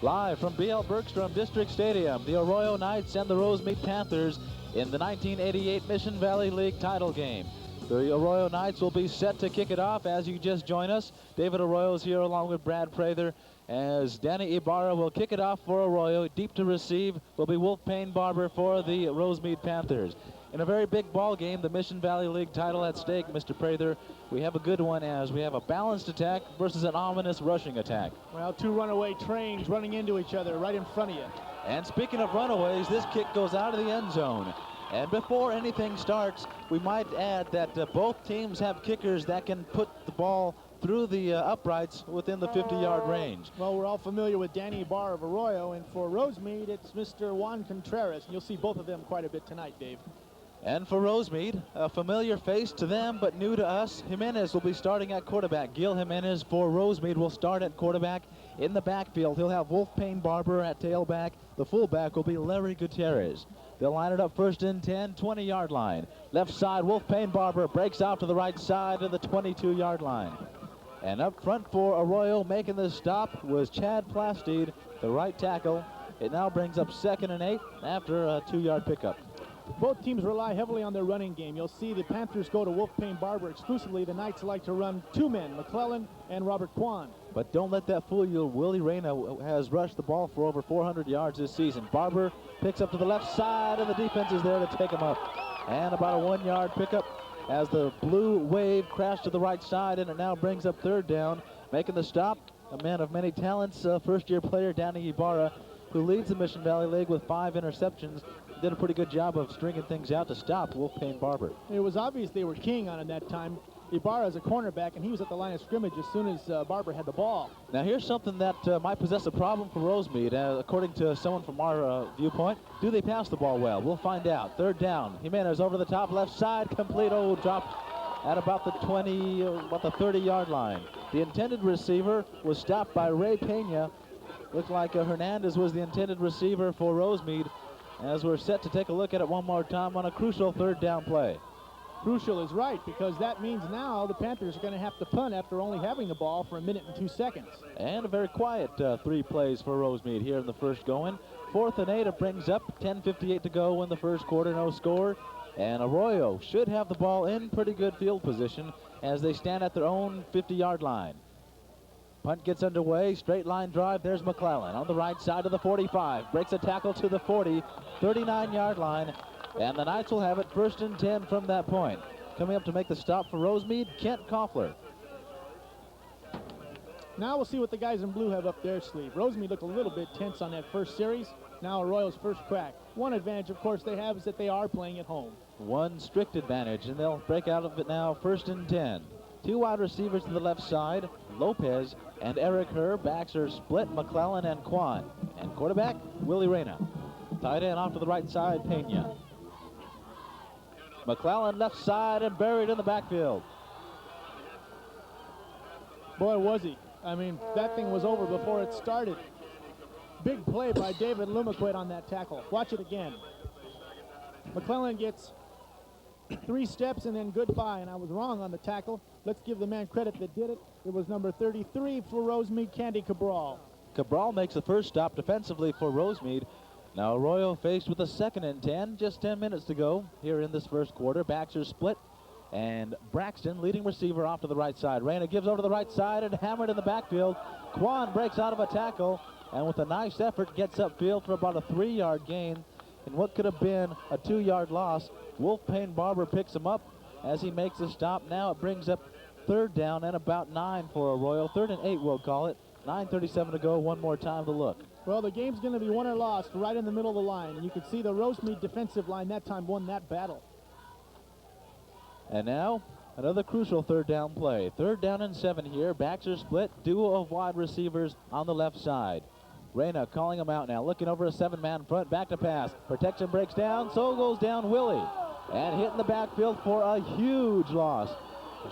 Live from B.L. Bergstrom District Stadium, the Arroyo Knights and the Rosemead Panthers in the 1988 Mission Valley League title game. The Arroyo Knights will be set to kick it off as you just join us. David Arroyo is here along with Brad Prather as Danny Ibarra will kick it off for Arroyo. Deep to receive will be Wolf Payne Barber for the Rosemead Panthers. In a very big ball game, the Mission Valley League title at stake, Mr. Prather. We have a good one as we have a balanced attack versus an ominous rushing attack. Well, two runaway trains running into each other right in front of you. And speaking of runaways, this kick goes out of the end zone. And before anything starts, we might add that both teams have kickers that can put the ball through the uprights within the 50-yard range. Well, we're all familiar with Danny Barr of Arroyo, and for Rosemead, it's Mr. Juan Contreras. And you'll see both of them quite a bit tonight, Dave. And for Rosemead, a familiar face to them but new to us, Jimenez will be starting at quarterback. Gil Jimenez for Rosemead will start at quarterback. In the backfield, he'll have Wolf Payne Barber at tailback. The fullback will be Larry Gutierrez. They'll line it up first and 10, 20-yard line. Left side, Wolf Payne Barber breaks out to the right side of the 22-yard line. And up front for Arroyo, making the stop was Chad Plastide, the right tackle. It now brings up 2nd and 8 after a 2-yard pickup. Both teams rely heavily on their running game. You'll see the Panthers go to Wolf Payne Barber exclusively. The Knights like to run two men, McClellan and Robert Kwan. But don't let that fool you. Willie Reyna has rushed the ball for over 400 yards this season. Barber picks up to the left side, and the defense is there to take him up. And about a 1-yard pickup as the blue wave crashed to the right side, and it now brings up 3rd down. Making the stop, a man of many talents, first-year player Danny Ibarra, who leads the Mission Valley League with 5 interceptions. Did a pretty good job of stringing things out to stop Wolf Payne Barber. It was obvious they were keying on him that time. Ibarra is a cornerback, and he was at the line of scrimmage as soon as Barber had the ball. Now here's something that might possess a problem for Rosemead, according to someone from our viewpoint. Do they pass the ball well? We'll find out. 3rd down. Jimenez over the top, left side, complete. Oh, dropped at about the 30-yard line. The intended receiver was stopped by Ray Pena. Looked like Hernandez was the intended receiver for Rosemead, as we're set to take a look at it one more time on a crucial 3rd down play. Crucial is right, because that means now the Panthers are going to have to punt after only having the ball for 1 minute and 2 seconds. And a very quiet 3 plays for Rosemead here in the first going. 4th and 8, it brings up 10:58 to go in the first quarter, no score. And Arroyo should have the ball in pretty good field position as they stand at their own 50-yard line. Punt gets underway, straight line drive. There's McClellan on the right side of the 45. Breaks a tackle to the 40, 39-yard line. And the Knights will have it 1st and 10 from that point. Coming up to make the stop for Rosemead, Kent Koffler. Now we'll see what the guys in blue have up their sleeve. Rosemead looked a little bit tense on that first series. Now Arroyo's first crack. One advantage, of course, they have is that they are playing at home. One strict advantage, and they'll break out of it now 1st and 10. 2 wide receivers to the left side, Lopez and Eric Herr. Backs are split, McClellan and Kwan. And quarterback, Willie Reyna. Tight end off to the right side, Pena. McClellan left side and buried in the backfield. Boy, was he. I mean, that thing was over before it started. Big play by David Lumaquet on that tackle. Watch it again. McClellan gets 3 steps and then goodbye, and I was wrong on the tackle. Let's give the man credit that did it. It was number 33 for Rosemead, Candy Cabral. Cabral makes the first stop defensively for Rosemead. Now Arroyo faced with a 2nd and 10, just 10 minutes to go here in this first quarter. Backs are split, and Braxton, leading receiver, off to the right side. Reyna gives over to the right side and hammered in the backfield. Kwan breaks out of a tackle, and with a nice effort gets upfield for about a 3-yard gain. In what could have been a 2-yard loss, Wolf Payne Barber picks him up as he makes the stop. Now it brings up 3rd down and about 9 for Arroyo. 3rd and 8, we'll call it. 9:37 to go, one more time to look. Well, the game's going to be won or lost right in the middle of the line. And you can see the Rosemead defensive line that time won that battle. And now, another crucial 3rd down play. 3rd down and 7 here. Backs are split. Duo of wide receivers on the left side. Reyna calling him out now. Looking over a 7-man front. Back to pass. Protection breaks down. So goes down Willie. And hit in the backfield for a huge loss.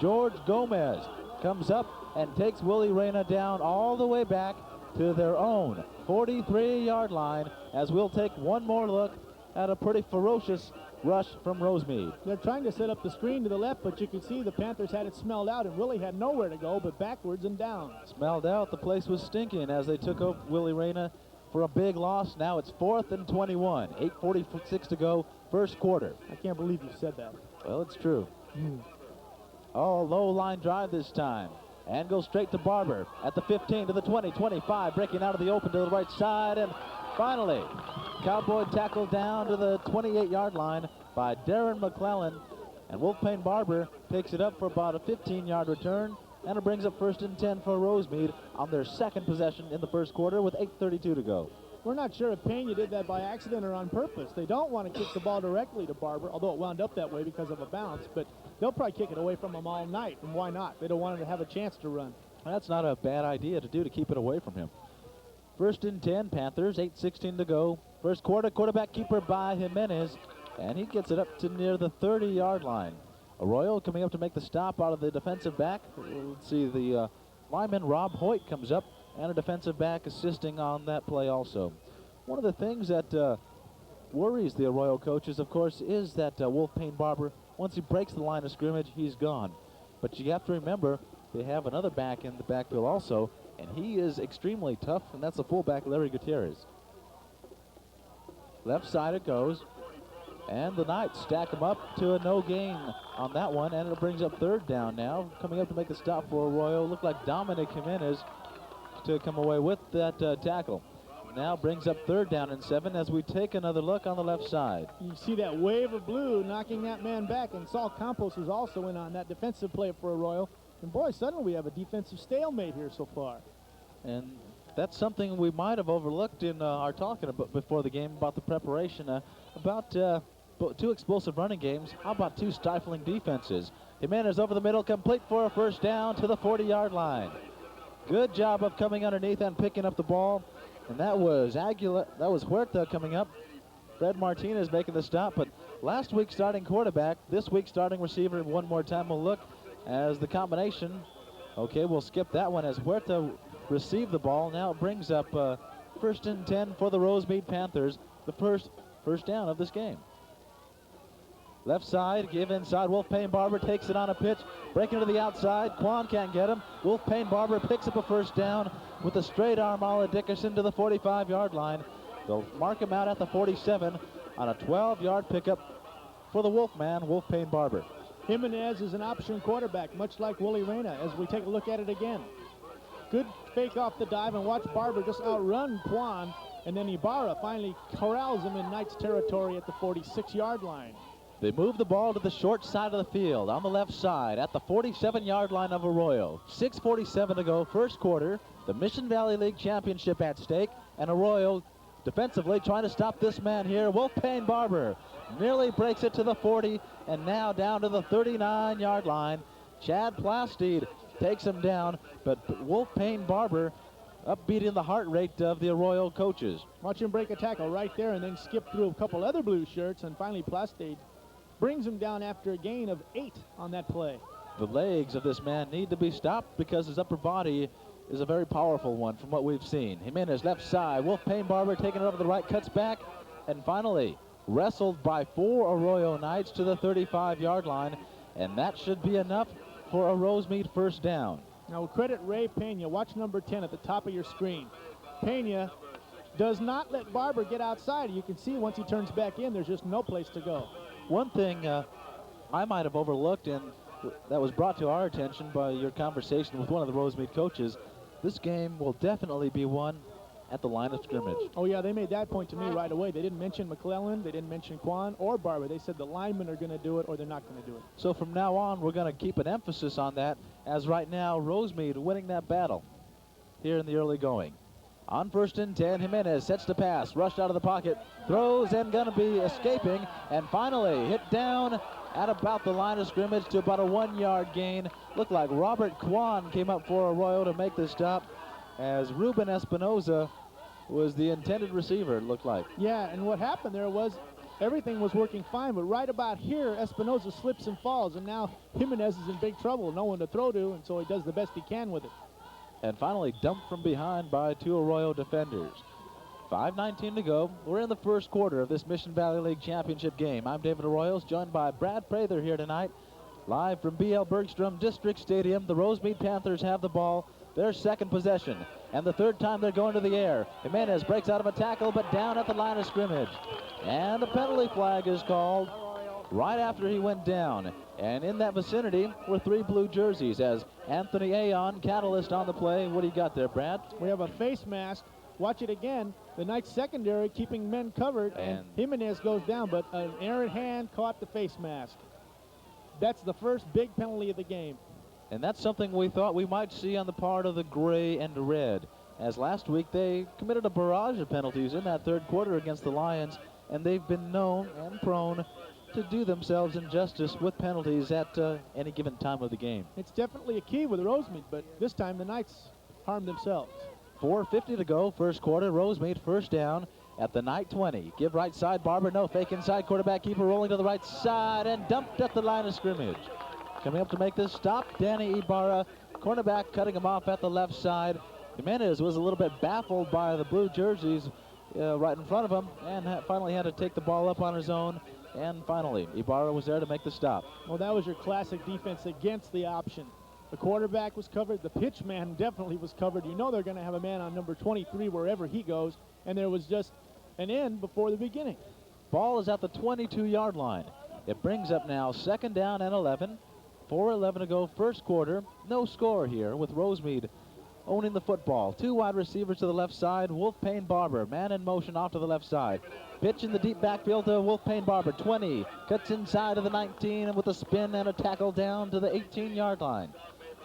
George Gomez comes up and takes Willie Reyna down all the way back to their own 43-yard line, as we'll take one more look at a pretty ferocious rush from Rosemead. They're trying to set up the screen to the left, but you can see the Panthers had it smelled out and really had nowhere to go but backwards and down. Smelled out. The place was stinking as they took over Willie Reyna for a big loss. Now it's 4th and 21. 8:46 to go, first quarter. I can't believe you said that. Well, it's true. Oh, low line drive this time. And goes straight to Barber at the 15 to the 20, 25, breaking out of the open to the right side. And finally, Cowboy tackled down to the 28-yard line by Darren McClellan. And Wolfpain Barber takes it up for about a 15-yard return. And it brings up 1st and 10 for Rosemead on their second possession in the first quarter with 8:32 to go. We're not sure if Pena did that by accident or on purpose. They don't want to kick the ball directly to Barber, although it wound up that way because of a bounce. But they'll probably kick it away from him all night, and why not? They don't want him to have a chance to run. That's not a bad idea to do, to keep it away from him. 1st and 10, Panthers, 8:16 to go. First quarter, quarterback keeper by Jimenez, and he gets it up to near the 30-yard line. Arroyo coming up to make the stop out of the defensive back. Let's see, the lineman Rob Hoyt comes up, and a defensive back assisting on that play also. One of the things that worries the Arroyo coaches, of course, is that Wolfpain Barber, once he breaks the line of scrimmage, he's gone. But you have to remember, they have another back in the backfield also, and he is extremely tough, and that's the fullback, Larry Gutierrez. Left side it goes, and the Knights stack him up to a no gain on that one, and it brings up 3rd down now. Coming up to make the stop for Arroyo, looked like Dominic Jimenez to come away with that tackle. Now brings up 3rd down and 7 as we take another look on the left side. You see that wave of blue knocking that man back, and Saul Campos was also in on that defensive play for Arroyo. And boy, suddenly we have a defensive stalemate here so far. And that's something we might have overlooked in our talking about before the game about the preparation. About 2 explosive running games. How about 2 stifling defenses? Jimenez over the middle, complete for a first down to the 40-yard line. Good job of coming underneath and picking up the ball. And that was Huerta coming up. Fred Martinez making the stop, but last week starting quarterback, this week starting receiver. One more time we'll look as the combination. Okay, we'll skip that one as Huerta received the ball. Now it brings up 1st and 10 for the Rosemead Panthers, the first down of this game. Left side, give inside. Wolfpain Barber takes it on a pitch, breaking to the outside. Quan can't get him. Wolfpain Barber picks up a first down with a straight arm a la Dickerson to the 45-yard line. They'll mark him out at the 47 on a 12-yard pickup for the Wolfman, Wolfpain Barber. Jimenez is an option quarterback, much like Willie Reyna, as we take a look at it again. Good fake off the dive, and watch Barber just outrun Quan, and then Ibarra finally corrals him in Knights territory at the 46-yard line. They move the ball to the short side of the field on the left side at the 47-yard line of Arroyo. 6:47 to go, first quarter. The Mission Valley League Championship at stake, and Arroyo defensively trying to stop this man here. Wolfpain Barber nearly breaks it to the 40, and now down to the 39-yard line. Chad Plastide takes him down, but Wolfpain Barber up beating the heart rate of the Arroyo coaches. Watch him break a tackle right there and then skip through a couple other blue shirts, and finally Plastide brings him down after a gain of 8 on that play. The legs of this man need to be stopped because his upper body is a very powerful one from what we've seen. Jimenez left side, Wolfpain Barber taking it over the right, cuts back, and finally wrestled by 4 Arroyo Knights to the 35-yard line, and that should be enough for a Rosemead first down. Now we'll credit Ray Pena. Watch number 10 at the top of your screen. Pena does not let Barber get outside. You can see once he turns back in, there's just no place to go. One thing I might have overlooked, and that was brought to our attention by your conversation with one of the Rosemead coaches, this game will definitely be won at the line of scrimmage. Oh yeah, they made that point to me right away. They didn't mention McClellan, they didn't mention Quan or Barber. They said the linemen are going to do it or they're not going to do it. So from now on, we're going to keep an emphasis on that, as right now, Rosemead winning that battle here in the early going. On 1st and 10, Jimenez sets the pass, rushed out of the pocket, throws and going to be escaping, and finally hit down at about the line of scrimmage to about a 1-yard gain. Looked like Robert Quan came up for Arroyo to make the stop, as Ruben Espinoza was the intended receiver, it looked like. Yeah, and what happened there was everything was working fine, but right about here, Espinoza slips and falls, and now Jimenez is in big trouble. No one to throw to, and so he does the best he can with it. And finally dumped from behind by 2 Arroyo defenders. 5:19 to go. We're in the first quarter of this Mission Valley League Championship game. I'm David Arroyo, joined by Brad Prather here tonight. Live from B.L. Bergstrom District Stadium, the Rosemead Panthers have the ball, their second possession. And the third time they're going to the air. Jimenez breaks out of a tackle, but down at the line of scrimmage. And a penalty flag is called right after he went down. And in that vicinity were 3 blue jerseys as Anthony Aon, catalyst on the play. What do you got there, Brad? We have a face mask. Watch it again. The Knights secondary keeping men covered, and Jimenez goes down, but an errant hand caught the face mask. That's the first big penalty of the game. And that's something we thought we might see on the part of the gray and red, as last week they committed a barrage of penalties in that third quarter against the Lions, and they've been known and prone to do themselves injustice with penalties at any given time of the game. It's definitely a key with Rosemead, but this time the Knights harmed themselves. 4:50 to go, first quarter. Rosemead first down at the Knight 20. Give right side, Barber, no fake inside. Quarterback keeper rolling to the right side and dumped at the line of scrimmage. Coming up to make this stop, Danny Ibarra, cornerback cutting him off at the left side. Jimenez was a little bit baffled by the blue jerseys right in front of him and finally had to take the ball up on his own. And finally, Ibarra was there to make the stop. Well, that was your classic defense against the option. The quarterback was covered. The pitch man definitely was covered. You know they're going to have a man on number 23 wherever he goes. And there was just an end before the beginning. Ball is at the 22-yard line. It brings up now second down and 11. 4:11 to go, first quarter. No score here with Rosemead owning the football. 2 wide receivers to the left side. Wolfpain Barber, man in motion off to the left side. Pitch in the deep backfield to Wolfpain Barber. 20, cuts inside of the 19 and with a spin and a tackle down to the 18-yard line.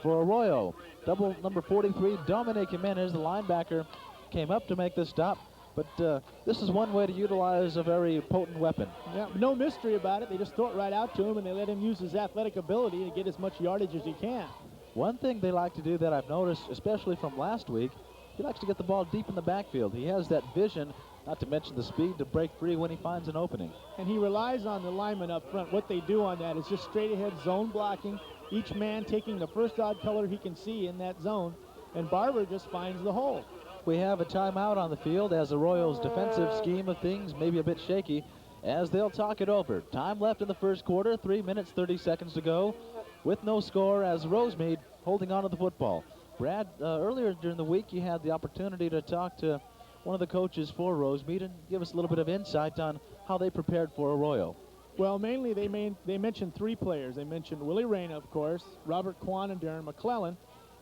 For Arroyo, double number 43, Dominic Jimenez, the linebacker, came up to make the stop. But this is one way to utilize a very potent weapon. Yeah, no mystery about it. They just throw it right out to him, and they let him use his athletic ability to get as much yardage as he can. One thing they like to do that I've noticed, especially from last week, he likes to get the ball deep in the backfield. He has that vision, not to mention the speed, to break free when he finds an opening. And he relies on the linemen up front. What they do on that is just straight ahead zone blocking, each man taking the first odd color he can see in that zone, and Barber just finds the hole. We have a timeout on the field as Arroyo's defensive scheme of things may be a bit shaky as they'll talk it over. Time left in the first quarter, 3 minutes, 30 seconds to go with no score as Rosemead holding on to the football. Brad, earlier during the week you had the opportunity to talk to one of the coaches for Rosemead and give us a little bit of insight on how they prepared for Arroyo. Well, mainly they mentioned 3 players. They mentioned Willie Reyna, of course, Robert Kwan, and Darren McClellan,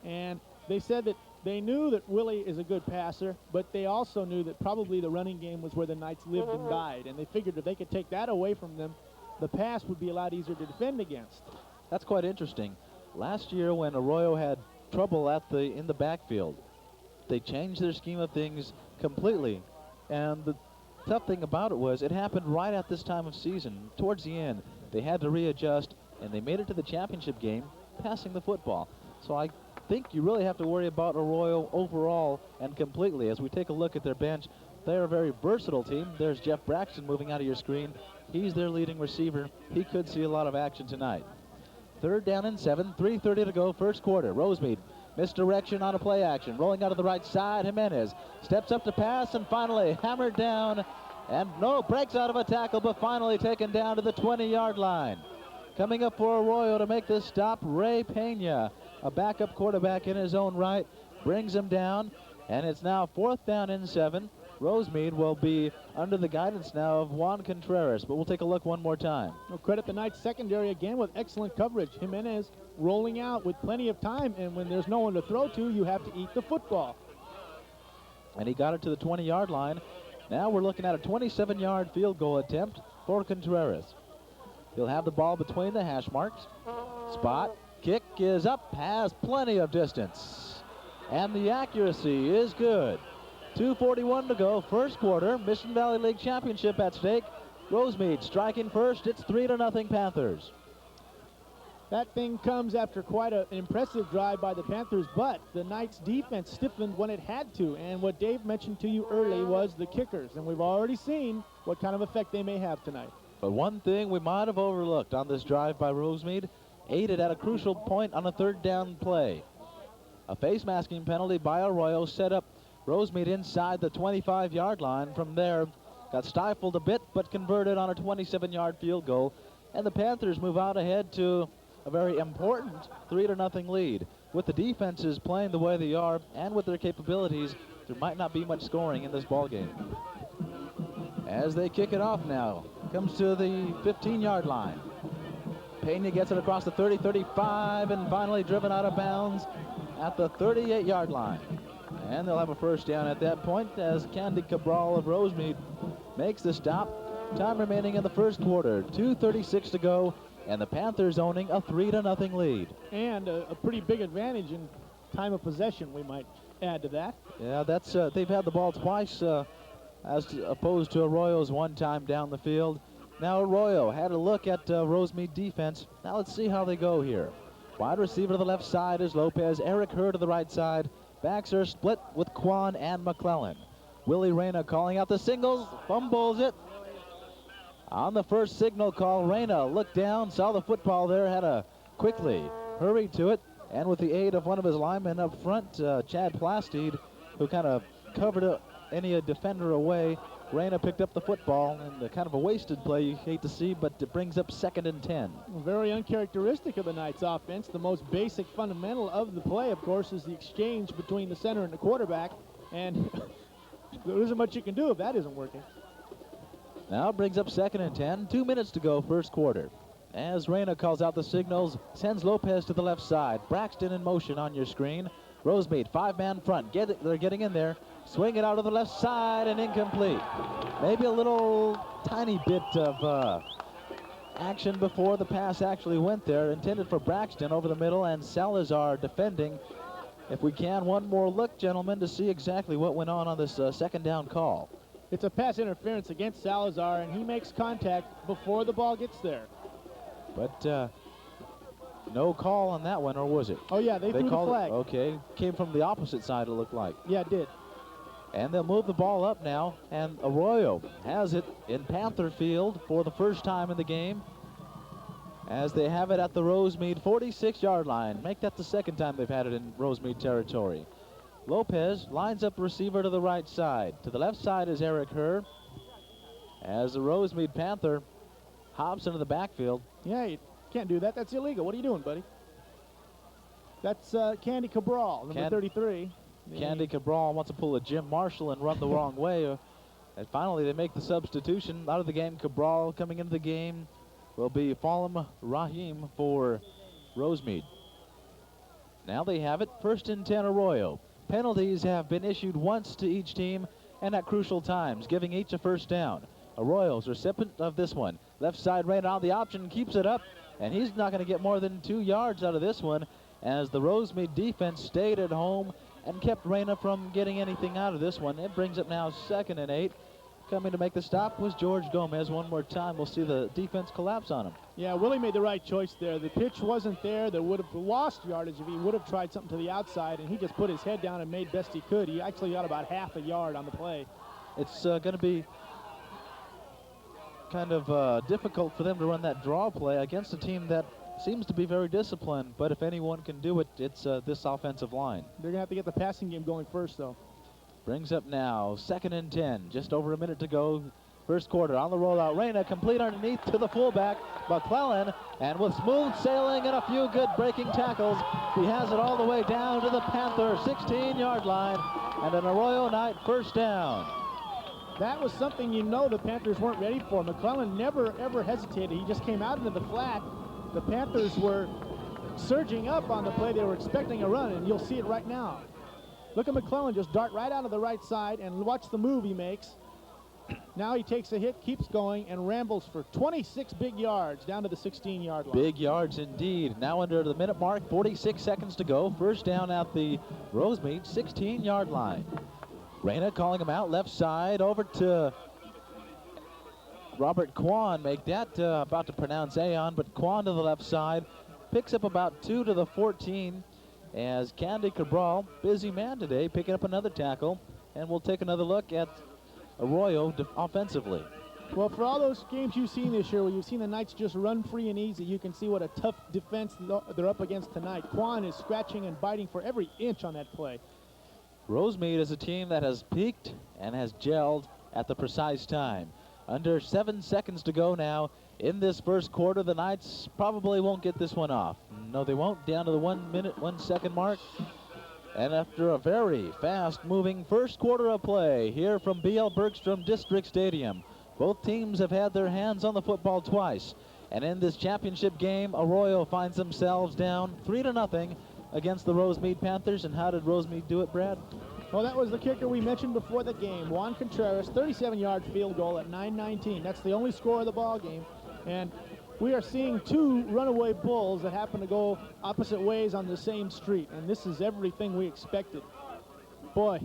and they said that they knew that Willie is a good passer, but they also knew that probably the running game was where the Knights lived and died, and they figured if they could take that away from them, the pass would be a lot easier to defend against. That's quite interesting. Last year when Arroyo had trouble in the backfield, they changed their scheme of things completely, and the tough thing about it was it happened right at this time of season. Towards the end, they had to readjust, and they made it to the championship game passing the football. So I think you really have to worry about Arroyo overall and completely. As we take a look at their bench, they're a very versatile team. There's Jeff Braxton moving out of your screen. He's their leading receiver. He could see a lot of action tonight. Third down and 7, 3:30 to go, first quarter. Rosemead, misdirection on a play action. Rolling out of the right side, Jimenez steps up to pass and finally hammered down. And no, breaks out of a tackle, but finally taken down to the 20-yard line. Coming up for Arroyo to make this stop, Ray Pena, a backup quarterback in his own right, brings him down, and it's now 4th down and 7. Rosemead will be under the guidance now of Juan Contreras, but we'll take a look one more time. We'll credit the Knights secondary again with excellent coverage. Jimenez rolling out with plenty of time, and when there's no one to throw to, you have to eat the football. And he got it to the 20-yard line. Now we're looking at a 27-yard field goal attempt for Contreras. He'll have the ball between the hash marks. Spot, kick is up, has plenty of distance. And the accuracy is good. 2:41 to go, first quarter. Mission Valley League Championship at stake. Rosemead striking first. It's 3-0 Panthers. That thing comes after quite an impressive drive by the Panthers, but the Knights defense stiffened when it had to. And what Dave mentioned to you early was the kickers, and we've already seen what kind of effect they may have tonight. But one thing we might have overlooked on this drive by Rosemead, aided at a crucial point on a third down play. A face masking penalty by Arroyo set up Rosemead inside the 25-yard line. From there, got stifled a bit, but converted on a 27-yard field goal. And the Panthers move out ahead to a very important 3-0 lead. With the defenses playing the way they are and with their capabilities, there might not be much scoring in this ball game. As they kick it off now, comes to the 15-yard line. Pena gets it across the 30, 35, and finally driven out of bounds at the 38-yard line. And they'll have a first down at that point as Candy Cabral of Rosemead makes the stop. Time remaining in the first quarter, 2:36 to go, and the Panthers owning a 3-0 lead. And a pretty big advantage in time of possession, we might add to that. Yeah, that's they've had the ball twice as opposed to Arroyo's one time down the field. Now Arroyo had a look at Rosemead defense. Now let's see how they go here. Wide receiver to the left side is Lopez. Eric Herr to the right side. Backs are split with Quan and McClellan. Willie Reyna calling out the singles, fumbles it. On the first signal call, Reyna looked down, saw the football there, had to quickly hurry to it, and with the aid of one of his linemen up front, Chad Plastide, who kind of covered any defender away, Reyna picked up the football, and kind of a wasted play you hate to see, but it brings up 2nd and 10. Very uncharacteristic of the Knights offense. The most basic fundamental of the play, of course, is the exchange between the center and the quarterback, and there isn't much you can do if that isn't working. Now it brings up 2nd and 10. 2 minutes to go, first quarter. As Reyna calls out the signals, sends Lopez to the left side. Braxton in motion on your screen. Rosemead, 5-man front. They're getting in there. Swing it out to the left side and incomplete. Maybe a little tiny bit of action before the pass actually went there. Intended for Braxton over the middle, and Salazar defending. If we can, one more look, gentlemen, to see exactly what went on this second down call. It's a pass interference against Salazar, and he makes contact before the ball gets there. But no call on that one, or was it? Oh, yeah, they threw the flag. Okay, came from the opposite side, it looked like. Yeah, it did. And they'll move the ball up now, and Arroyo has it in Panther Field for the first time in the game, as they have it at the Rosemead 46-yard line. Make that the second time they've had it in Rosemead territory. Lopez lines up receiver to the right side. To the left side is Eric Herr, as the Rosemead Panther hops into the backfield. Yeah, you can't do that. That's illegal. What are you doing, buddy? That's Candy Cabral, number 33. Candy Cabral wants to pull a Jim Marshall and run the wrong way. And finally, they make the substitution. Out of the game, Cabral coming into the game will be Falim Rahim for Rosemead. Now they have it, 1st and 10 Arroyo. Penalties have been issued once to each team and at crucial times, giving each a first down. Arroyo's recipient of this one. Left side right on the option, keeps it up, and he's not going to get more than 2 yards out of this one, as the Rosemead defense stayed at home and kept Reyna from getting anything out of this one. It brings up now 2nd and 8. Coming to make the stop was George Gomez. One more time, we'll see the defense collapse on him. Yeah, Willie made the right choice there. The pitch wasn't there. They would have lost yardage if he would have tried something to the outside, and he just put his head down and made best he could. He actually got about half a yard on the play. It's going to be kind of difficult for them to run that draw play against a team that seems to be very disciplined, but if anyone can do it, it's this offensive line. They're going to have to get the passing game going first, though. Brings up now 2nd and 10, just over a minute to go. First quarter on the rollout. Reyna complete underneath to the fullback, McClellan, and with smooth sailing and a few good breaking tackles, he has it all the way down to the Panther 16-yard line, and an Arroyo Knight first down. That was something you know the Panthers weren't ready for. McClellan never, ever hesitated. He just came out into the flat. The Panthers were surging up on the play. They were expecting a run, and you'll see it right now. Look at McClellan just dart right out of the right side, and watch the move he makes. Now he takes a hit, keeps going, and rambles for 26 big yards down to the 16-yard line. Big yards indeed. Now under the minute mark, 46 seconds to go. First down at the Rosemead 16-yard line. Reyna calling him out left side over to Robert Quan. Make that about to pronounce Aon, but Quan to the left side. Picks up about 2 to the 14 as Candy Cabral, busy man today, picking up another tackle. And we'll take another look at Arroyo offensively. Well, for all those games you've seen this year where you've seen the Knights just run free and easy, you can see what a tough defense they're up against tonight. Quan is scratching and biting for every inch on that play. Rosemead is a team that has peaked and has gelled at the precise time. Under 7 seconds to go now in this first quarter. The Knights probably won't get this one off. No, they won't. Down to the 1 minute, 1 second mark. And after a very fast-moving first quarter of play here from B.L. Bergstrom District Stadium, both teams have had their hands on the football twice. And in this championship game, Arroyo finds themselves down 3-0 against the Rosemead Panthers. And how did Rosemead do it, Brad? Well, that was the kicker we mentioned before the game. Juan Contreras, 37-yard field goal at 9:19. That's the only score of the ball game. And we are seeing two runaway bulls that happen to go opposite ways on the same street. And this is everything we expected. Boy,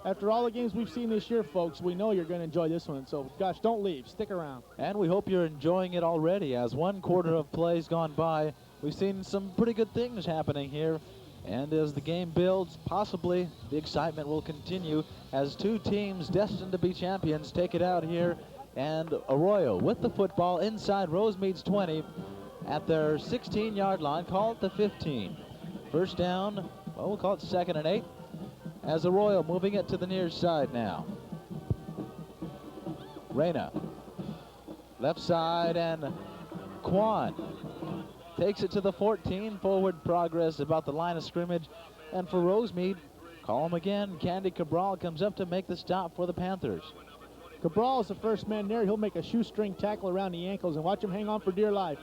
after all the games we've seen this year, folks, we know you're going to enjoy this one. So, gosh, don't leave. Stick around. And we hope you're enjoying it already. As 1 quarter of play's gone by, we've seen some pretty good things happening here. And as the game builds, possibly the excitement will continue as two teams destined to be champions take it out here. And Arroyo with the football inside Rosemead's 20 at their 16-yard line. Call it the 15. First down, well, we'll call it 2nd and 8. As Arroyo moving it to the near side now. Reyna, left side, and Quan takes it to the 14. Forward progress about the line of scrimmage. And for Rosemead, call him again. Candy Cabral comes up to make the stop for the Panthers. Cabral is the first man there. He'll make a shoestring tackle around the ankles, and watch him hang on for dear life.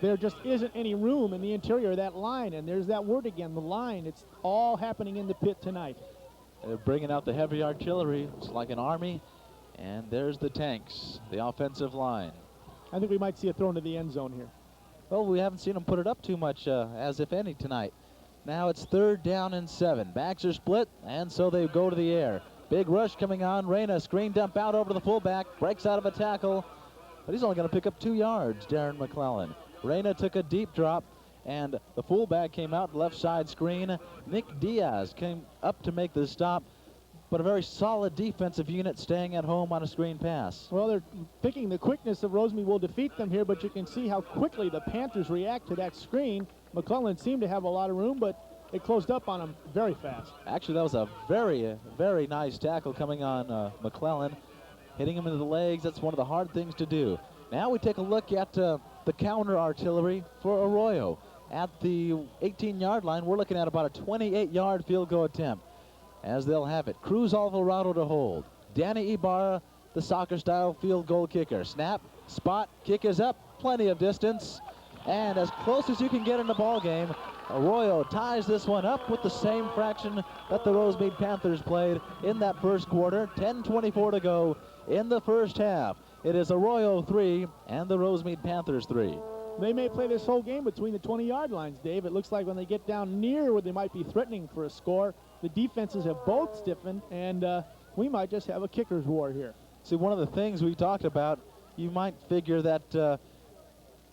There just isn't any room in the interior of that line, and there's that word again, the line. It's all happening in the pit tonight. They're bringing out the heavy artillery. It's like an army. And there's the tanks, the offensive line. I think we might see a throw into the end zone here. Well, we haven't seen them put it up too much, as if any, tonight. Now it's 3rd down and 7. Backs are split, and so they go to the air. Big rush coming on. Reyna, screen dump out over to the fullback. Breaks out of a tackle, but he's only going to pick up 2 yards, Darren McClellan. Reyna took a deep drop, and the fullback came out left side screen. Nick Diaz came up to make the stop, but a very solid defensive unit staying at home on a screen pass. Well, they're thinking the quickness of Rosemead will defeat them here, but you can see how quickly the Panthers react to that screen. McClellan seemed to have a lot of room, but it closed up on him very fast. Actually, that was a very, very nice tackle coming on McClellan, hitting him into the legs. That's one of the hard things to do. Now we take a look at the counter artillery for Arroyo. At the 18-yard line, we're looking at about a 28-yard field goal attempt, as they'll have it. Cruz Alvarado to hold. Danny Ibarra, the soccer-style field goal kicker. Snap, spot, kick is up, plenty of distance, and as close as you can get in the ball game. Arroyo ties this one up with the same fraction that the Rosemead Panthers played in that first quarter. 10:24 to go in the first half. It is Arroyo 3 and the Rosemead Panthers 3. They may play this whole game between the 20-yard lines, Dave. It looks like when they get down near where they might be threatening for a score, the defenses have both stiffened, and we might just have a kicker's war here. See, one of the things we talked about, you might figure that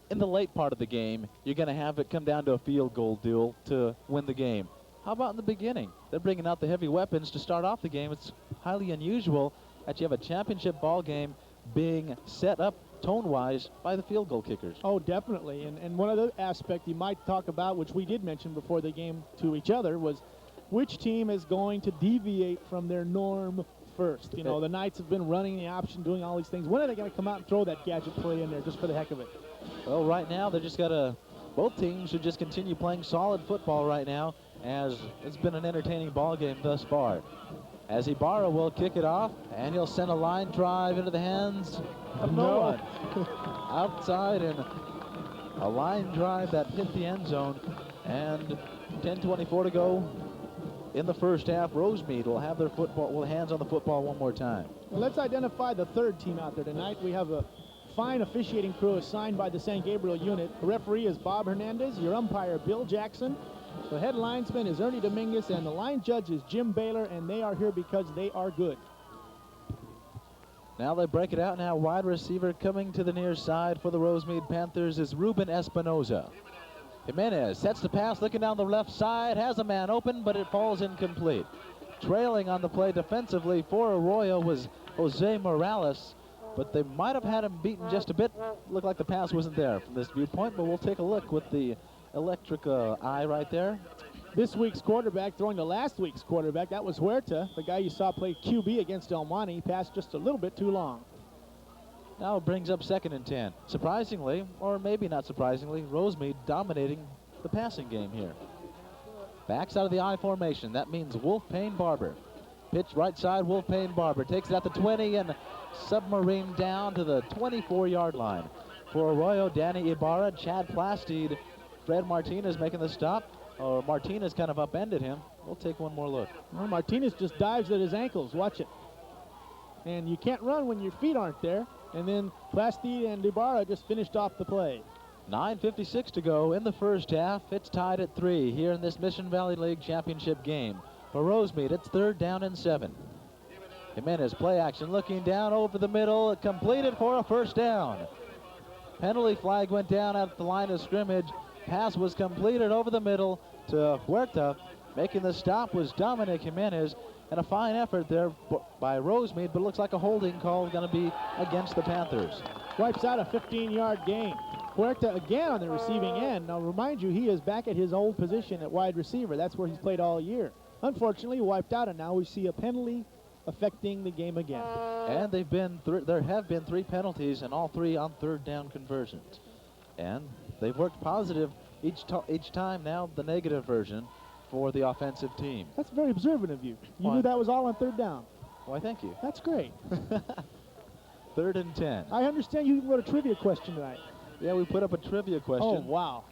in the late part of the game, you're going to have it come down to a field goal duel to win the game. How about in the beginning? They're bringing out the heavy weapons to start off the game. It's highly unusual that you have a championship ball game being set up tone-wise by the field goal kickers. Oh, definitely. And one other aspect you might talk about, which we did mention before the game to each other, was which team is going to deviate from their norm first. You know, the Knights have been running the option, doing all these things. When are they going to come out and throw that gadget play in there just for the heck of it? Well, right now, they're just got to, both teams should just continue playing solid football right now, as it's been an entertaining ball game thus far. As Ibarra will kick it off, and he'll send a line drive into the hands of no one. Outside, and a line drive that hit the end zone. And 10:24 to go in the first half. Rosemead will have their hands on the football one more time. Well, let's identify the third team out there tonight. We have a fine officiating crew assigned by the San Gabriel unit. The referee is Bob Hernandez, your umpire Bill Jackson. The head linesman is Ernie Dominguez, and the line judge is Jim Baylor, and they are here because they are good. Now they break it out. Now wide receiver coming to the near side for the Rosemead Panthers is Ruben Espinoza. Jimenez sets the pass, looking down the left side, has a man open, but it falls incomplete. Trailing on the play defensively for Arroyo was Jose Morales, but they might have had him beaten just a bit. Looked like the pass wasn't there from this viewpoint, but we'll take a look with the electric eye right there. This week's quarterback throwing to last week's quarterback. That was Huerta, the guy you saw play QB against El Monte. Passed just a little bit too long. Now it brings up 2nd and 10. Surprisingly, or maybe not surprisingly, Rosemead dominating the passing game here. Backs out of the I formation. That means Wolf-Payne Barber. Pitch right side, Wolf-Payne Barber. Takes it at the 20 and submarine down to the 24-yard line. For Arroyo, Danny Ibarra, Chad Plastide, Fred Martinez making the stop. Or Martinez kind of upended him. We'll take one more look. Well, Martinez just dives at his ankles. Watch it. And you can't run when your feet aren't there. And then Plastide and Ibarra just finished off the play. 9:56 to go in the first half. It's tied at 3 here in this Mission Valley League Championship game. For Rosemead, it's 3rd down and 7. Jimenez, play action, looking down over the middle, completed for a first down. Penalty flag went down at the line of scrimmage. Pass was completed over the middle to Huerta. Making the stop was Dominic Jimenez. And a fine effort there by Rosemead, but it looks like a holding call going to be against the Panthers. Wipes out a 15-yard gain. Huerta again on the receiving end. Now, remind you, he is back at his old position at wide receiver. That's where he's played all year. Unfortunately, wiped out, and now we see a penalty affecting the game again. And there have been 3 penalties, and all 3 on 3rd down conversions. And they've worked positive each time now, the negative version for the offensive team. That's very observant of you. You knew that was all on 3rd down. Why, thank you. That's great. 3rd and 10. I understand you wrote a trivia question tonight. Yeah, we put up a trivia question. Oh, wow.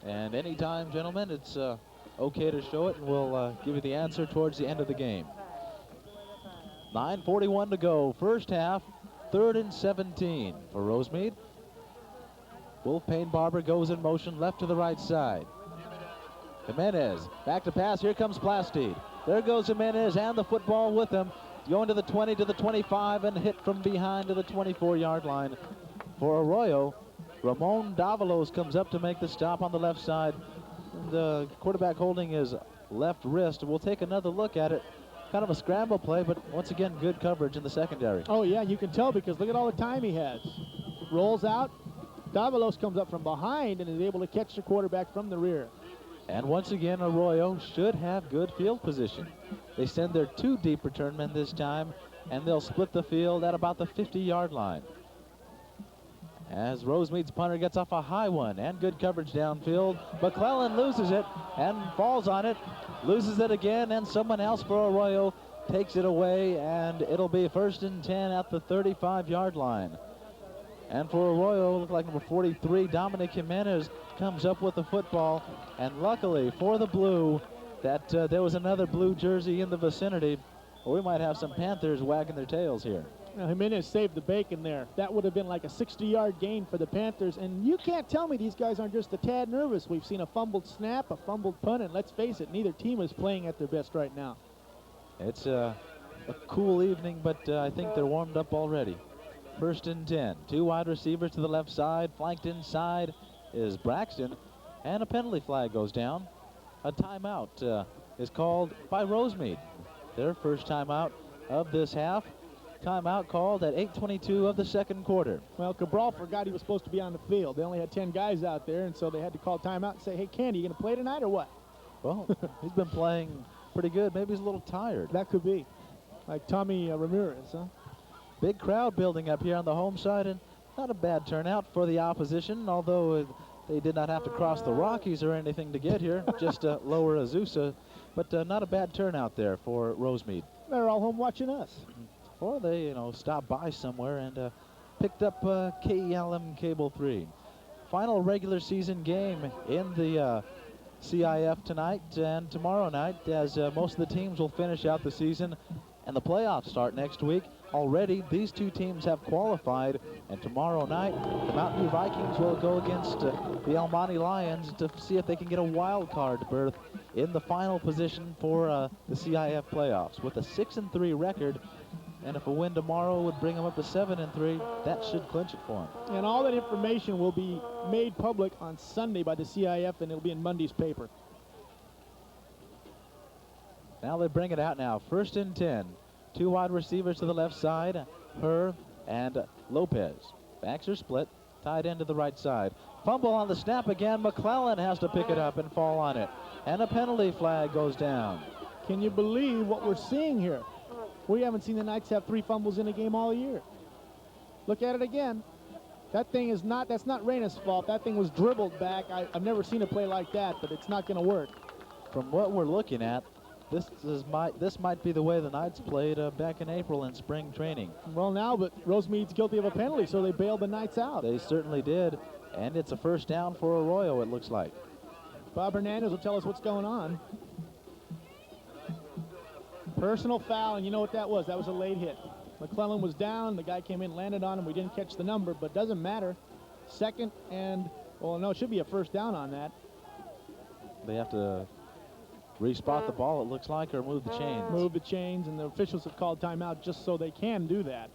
And anytime, gentlemen, it's okay to show it, and we'll give you the answer towards the end of the game. 9:41 to go. First half, 3rd and 17 for Rosemead. Wolf-Payne Barber goes in motion left to the right side. Jimenez, back to pass. Here comes Plastide. There goes Jimenez and the football with him. Going to the 20, to the 25, and hit from behind to the 24-yard line. For Arroyo, Ramon Davalos comes up to make the stop on the left side. The quarterback holding his left wrist. We'll take another look at it. Kind of a scramble play, but once again, good coverage in the secondary. Oh, yeah, you can tell because look at all the time he has. Rolls out. Davalos comes up from behind and is able to catch the quarterback from the rear. And once again, Arroyo should have good field position. They send their 2 deep return men this time, and they'll split the field at about the 50-yard line. As Rosemead's punter gets off a high one and good coverage downfield, McClellan loses it and falls on it, loses it again, and someone else for Arroyo takes it away, and it'll be 1st and 10 at the 35-yard line. And for Arroyo, look like number 43, Dominic Jimenez, comes up with the football. And luckily for the Blue, that there was another blue jersey in the vicinity, or we might have some Panthers wagging their tails here. Now, Jimenez saved the bacon there. That would have been like a 60-yard gain for the Panthers. And you can't tell me these guys aren't just a tad nervous. We've seen a fumbled snap, a fumbled punt, and let's face it, neither team is playing at their best right now. It's a cool evening, but I think they're warmed up already. 1st and 10. 2 wide receivers to the left side. Flanked inside is Braxton. And a penalty flag goes down. A timeout is called by Rosemead. Their first timeout of this half. Timeout called at 8:22 of the 2nd quarter. Well, Cabral forgot he was supposed to be on the field. They only had 10 guys out there, and so they had to call timeout and say, hey, Candy, you going to play tonight or what? Well, he's been playing pretty good. Maybe he's a little tired. That could be. Like Tommy Ramirez, huh? Big crowd building up here on the home side, and not a bad turnout for the opposition, although they did not have to cross the Rockies or anything to get here, just lower Azusa. But not a bad turnout there for Rosemead. They're all home watching us. Or they, stopped by somewhere and picked up KELM Cable 3. Final regular season game in the CIF tonight and tomorrow night, as most of the teams will finish out the season and the playoffs start next week. Already, these 2 teams have qualified, and tomorrow night, the Mountain View Vikings will go against the El Monte Lions to see if they can get a wild card berth in the final position for the CIF playoffs. With a 6-3 record, and if a win tomorrow would bring them up to 7-3, that should clinch it for them. And all that information will be made public on Sunday by the CIF, and it'll be in Monday's paper. Now they bring it out now. 1st and 10. 2 wide receivers to the left side, Herr and Lopez. Backs are split, tight end to the right side. fumble on the snap again. McClellan has to pick it up and fall on it. And a penalty flag goes down. Can you believe what we're seeing here? We haven't seen the Knights have 3 fumbles in a game all year. Look at it again. That's not Reyna's fault. That thing was dribbled back. I've never seen a play like that, but it's not going to work. From what we're looking at, this might be the way the Knights played back in April in spring training. Well, now, but Rosemead's guilty of a penalty, so they bailed the Knights out. They certainly did, and it's a first down for Arroyo, it looks like. Bob Hernandez will tell us what's going on. Personal foul, and you know what that was? That was a late hit. McClellan was down. The guy came in, landed on him. We didn't catch the number, but doesn't matter. Second and, well, no, it should be a first down on that. They have to respot the ball, it looks like, or move the chains. Move the chains, and the officials have called timeout just so they can do that.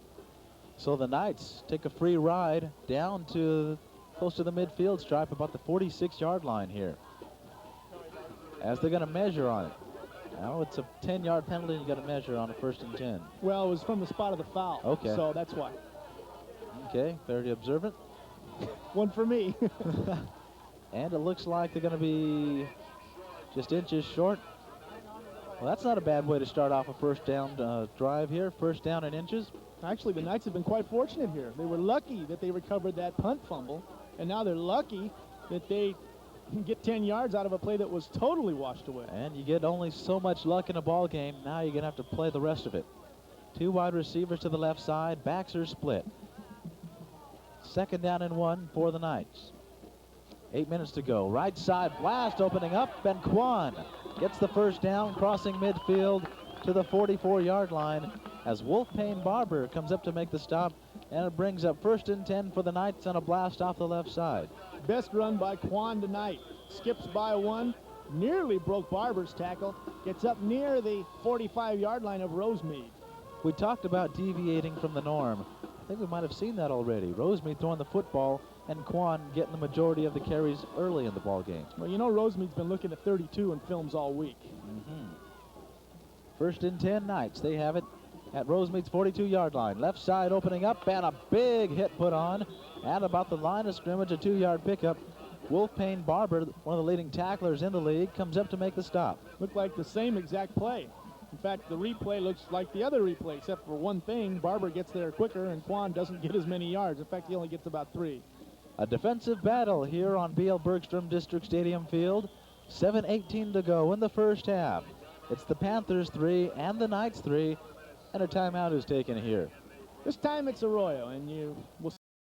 So the Knights take a free ride down to close to the midfield stripe, about the 46-yard line here, as they're going to measure on it. Now it's a 10-yard penalty, and you got to measure on a 1st and 10. Well, it was from the spot of the foul. Okay. So that's why. Okay, very observant. One for me. And it looks like they're going to be just inches short. Well, that's not a bad way to start off a first down drive here. First down in inches. Actually, the Knights have been quite fortunate here. They were lucky that they recovered that punt fumble, and now they're lucky that they get 10 yards out of a play that was totally washed away. And you get only so much luck in a ball game. Now you're going to have to play the rest of it. 2 wide receivers to the left side. Backs are split. 2nd down and 1 for the Knights. 8 minutes to go. Right side blast opening up, and Quan gets the first down, crossing midfield to the 44-yard line as Wolfpain Barber comes up to make the stop, and it brings up 1st and 10 for the Knights on a blast off the left side. Best run by Quan tonight. Skips by 1, nearly broke Barber's tackle, gets up near the 45-yard line of Rosemead. We talked about deviating from the norm. I think we might have seen that already. Rosemead throwing the football and Quan getting the majority of the carries early in the ball game. Well, you know Rosemead's been looking at 32 in films all week. 1st and 10 Knights. They have it at Rosemead's 42-yard line. Left side opening up, and a big hit put on at about the line of scrimmage, a 2-yard pickup. Wolfpain Barber, one of the leading tacklers in the league, comes up to make the stop. Looked like the same exact play. In fact, the replay looks like the other replay, except for one thing. Barber gets there quicker, and Quan doesn't get as many yards. In fact, he only gets about 3. A defensive battle here on B.L. Bergstrom District Stadium Field. 7:18 to go in the first half. It's the Panthers 3 and the Knights 3, and a timeout is taken here. This time it's Arroyo, and you will